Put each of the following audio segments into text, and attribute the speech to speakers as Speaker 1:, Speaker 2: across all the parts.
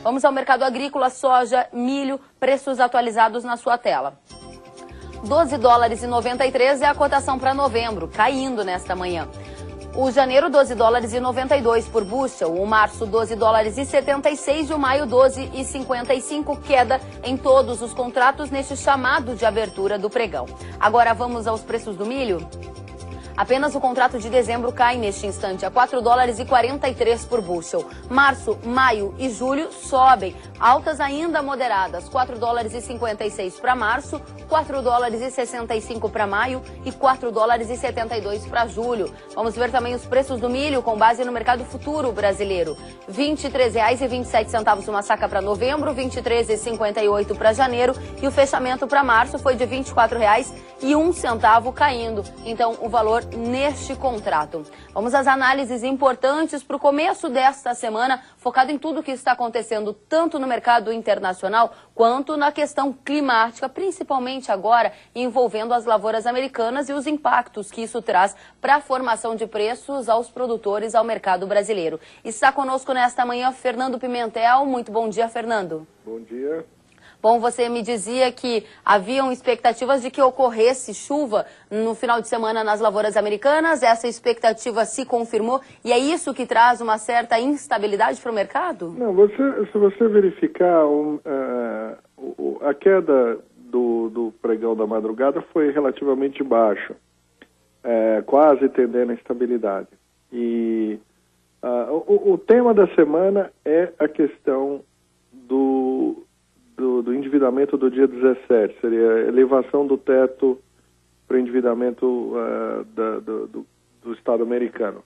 Speaker 1: Vamos ao mercado agrícola, soja, milho, preços atualizados na sua tela. 12 dólares e 93 é a cotação para novembro, caindo nesta manhã. O janeiro, 12 dólares e 92 por bushel, o março, 12 dólares e 76 e o maio, 12 e 55, queda em todos os contratos neste chamado de abertura do pregão. Agora vamos aos preços do milho. Apenas o contrato de dezembro cai neste instante a 4 dólares e 43 por bushel. Março, maio e julho sobem, altas ainda moderadas, 4 dólares e 56 para março, 4 dólares e 65 para maio e 4 dólares e 72 para julho. Vamos ver também os preços do milho com base no mercado futuro brasileiro. R$ 23,27 uma saca para novembro, R$ 23,58 para janeiro e o fechamento para março foi de R$ 24,01 caindo. Então, o valor neste contrato. Vamos às análises importantes para o começo desta semana, focado em tudo o que está acontecendo tanto no mercado internacional quanto na questão climática, principalmente agora envolvendo as lavouras americanas e os impactos que isso traz para a formação de preços aos produtores, ao mercado brasileiro. Está conosco nesta manhã Fernando Pimentel. Muito bom dia, Fernando.
Speaker 2: Bom dia.
Speaker 1: Bom, você me dizia que haviam expectativas de que ocorresse chuva no final de semana nas lavouras americanas. Essa expectativa se confirmou e é isso que traz uma certa instabilidade para o mercado?
Speaker 2: Não, se você verificar, a queda do pregão da madrugada foi relativamente baixa, quase tendendo à instabilidade. E o tema da semana é a questão do endividamento do dia 17, seria a elevação do teto para o endividamento do Estado americano.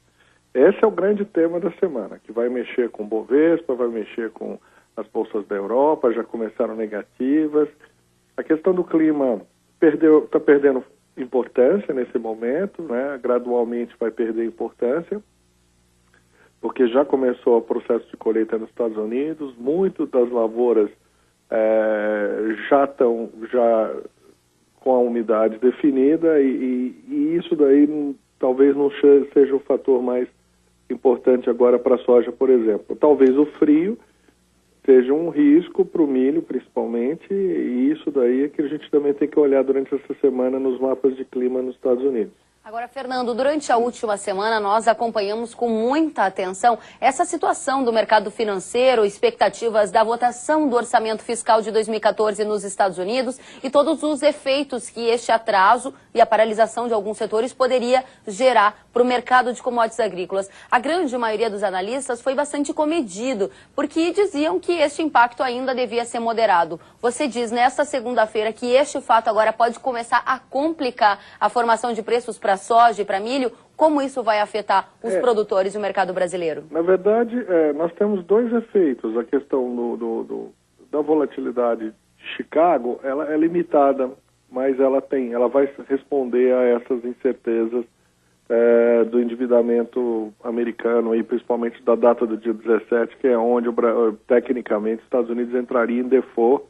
Speaker 2: Esse é o grande tema da semana, que vai mexer com o Bovespa, vai mexer com as bolsas da Europa, já começaram negativas. A questão do clima está perdendo importância nesse momento, né? Gradualmente vai perder importância, porque já começou o processo de colheita nos Estados Unidos, muitas das lavouras já estão com a umidade definida e isso daí talvez não seja o fator mais importante agora para a soja, por exemplo. Talvez o frio seja um risco para o milho, principalmente, e isso daí é que a gente também tem que olhar durante essa semana nos mapas de clima nos Estados Unidos.
Speaker 1: Agora, Fernando, durante a última semana nós acompanhamos com muita atenção essa situação do mercado financeiro, expectativas da votação do orçamento fiscal de 2014 nos Estados Unidos e todos os efeitos que este atraso e a paralisação de alguns setores poderia gerar para o mercado de commodities agrícolas. A grande maioria dos analistas foi bastante comedido, porque diziam que este impacto ainda devia ser moderado. Você diz nesta segunda-feira que este fato agora pode começar a complicar a formação de preços para soja e para milho. Como isso vai afetar os produtores e o mercado brasileiro?
Speaker 2: Na verdade, nós temos dois efeitos. A questão da volatilidade de Chicago, ela é limitada, mas ela vai responder a essas incertezas do endividamento americano, e principalmente da data do dia 17, que é onde, tecnicamente, os Estados Unidos entraria em default,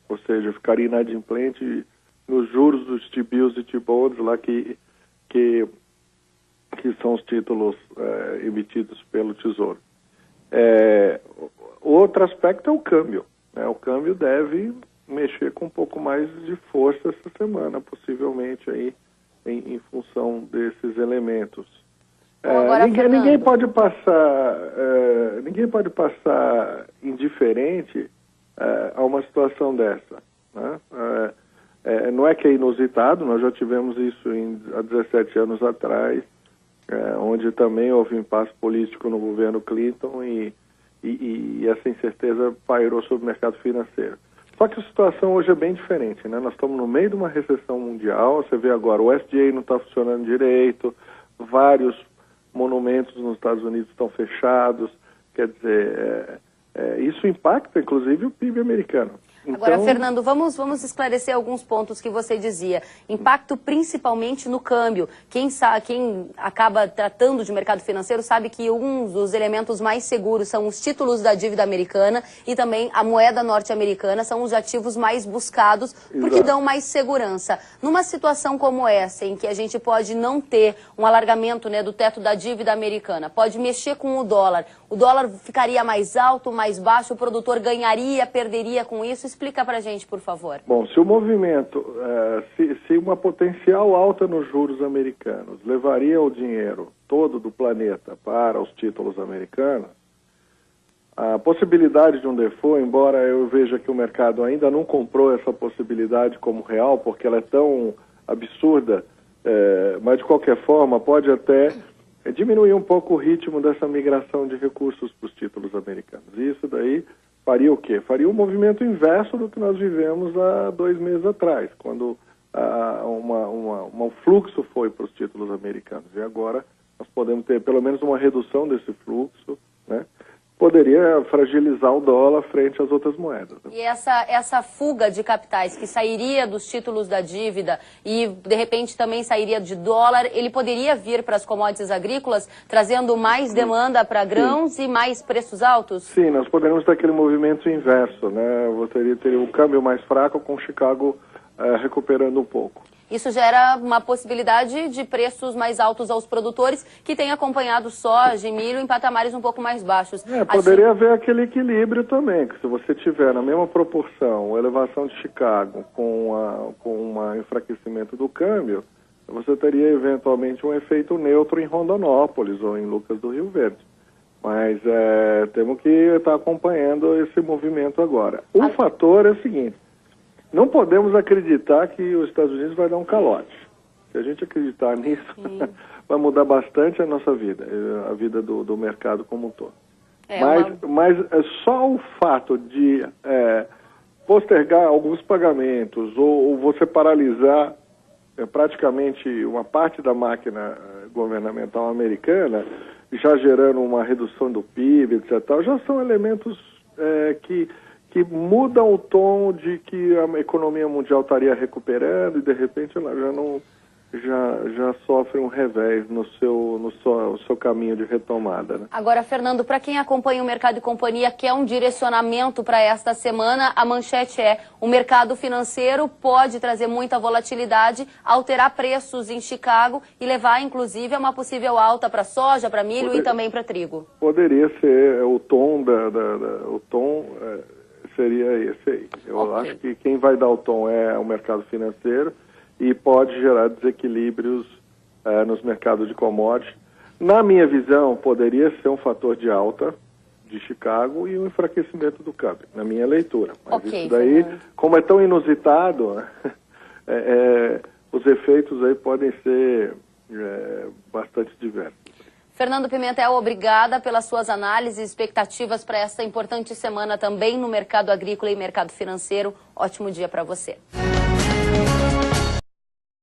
Speaker 2: ou seja, ficaria inadimplente nos juros dos T-bills e T-bonds lá que são os títulos emitidos pelo Tesouro. Outro aspecto é o câmbio, né? O câmbio deve mexer com um pouco mais de força essa semana, possivelmente aí em função desses elementos. Ninguém pode passar indiferente a uma situação dessa, né? Não é que é inusitado, nós já tivemos isso há 17 anos atrás, onde também houve um impasse político no governo Clinton e essa incerteza pairou sobre o mercado financeiro. Só que a situação hoje é bem diferente, né? Nós estamos no meio de uma recessão mundial, você vê agora o SDA não está funcionando direito, vários monumentos nos Estados Unidos estão fechados, quer dizer, isso impacta inclusive o PIB americano.
Speaker 1: Agora, Fernando, vamos esclarecer alguns pontos que você dizia. Impacto principalmente no câmbio. Quem acaba tratando de mercado financeiro sabe que um dos elementos mais seguros são os títulos da dívida americana e também a moeda norte-americana são os ativos mais buscados porque dão mais segurança. Numa situação como essa, em que a gente pode não ter um alargamento, né, do teto da dívida americana, pode mexer com o dólar, O dólar ficaria mais alto, mais baixo, o produtor ganharia, perderia com isso? Explica pra gente, por favor.
Speaker 2: Bom, se o movimento, se uma potencial alta nos juros americanos levaria o dinheiro todo do planeta para os títulos americanos, a possibilidade de um default, embora eu veja que o mercado ainda não comprou essa possibilidade como real, porque ela é tão absurda, mas de qualquer forma pode até diminuir um pouco o ritmo dessa migração de recursos para os títulos americanos. E isso daí faria o quê? Faria um movimento inverso do que nós vivemos há 2 meses atrás, quando um fluxo foi para os títulos americanos. E agora nós podemos ter pelo menos uma redução desse fluxo, né? Poderia fragilizar o dólar frente às outras moedas.
Speaker 1: E essa fuga de capitais que sairia dos títulos da dívida e, de repente, também sairia de dólar, ele poderia vir para as commodities agrícolas, trazendo mais demanda para grãos e mais preços altos? Sim,
Speaker 2: nós poderíamos ter aquele movimento inverso, né? Você teria um câmbio mais fraco com Chicago recuperando um pouco.
Speaker 1: Isso gera uma possibilidade de preços mais altos aos produtores que têm acompanhado soja e milho em patamares um pouco mais baixos.
Speaker 2: Poderia haver aquele equilíbrio também, que se você tiver na mesma proporção a elevação de Chicago com um enfraquecimento do câmbio, você teria eventualmente um efeito neutro em Rondonópolis ou em Lucas do Rio Verde. Mas temos que estar acompanhando esse movimento agora. O fator é o seguinte: não podemos acreditar que os Estados Unidos vai dar um calote. Se a gente acreditar nisso, vai mudar bastante a nossa vida, a vida do mercado como um todo. Mas só o fato de postergar alguns pagamentos ou você paralisar praticamente uma parte da máquina governamental americana, já gerando uma redução do PIB, etc., já são elementos que mudam o tom de que a economia mundial estaria recuperando e, de repente, ela já sofre um revés no seu caminho de retomada, né?
Speaker 1: Agora, Fernando, para quem acompanha o Mercado e Companhia, quer um direcionamento para esta semana, a manchete é: o mercado financeiro pode trazer muita volatilidade, alterar preços em Chicago e levar, inclusive, a uma possível alta para soja, para milho e também para trigo.
Speaker 2: Poderia ser o tom seria esse aí. Eu acho que quem vai dar o tom é o mercado financeiro e pode gerar desequilíbrios nos mercados de commodities. Na minha visão, poderia ser um fator de alta de Chicago e um enfraquecimento do câmbio, na minha leitura. Mas isso daí, como é tão inusitado, os efeitos aí podem ser bastante diversos.
Speaker 1: Fernando Pimentel, obrigada pelas suas análises e expectativas para esta importante semana também no mercado agrícola e mercado financeiro. Ótimo dia para você.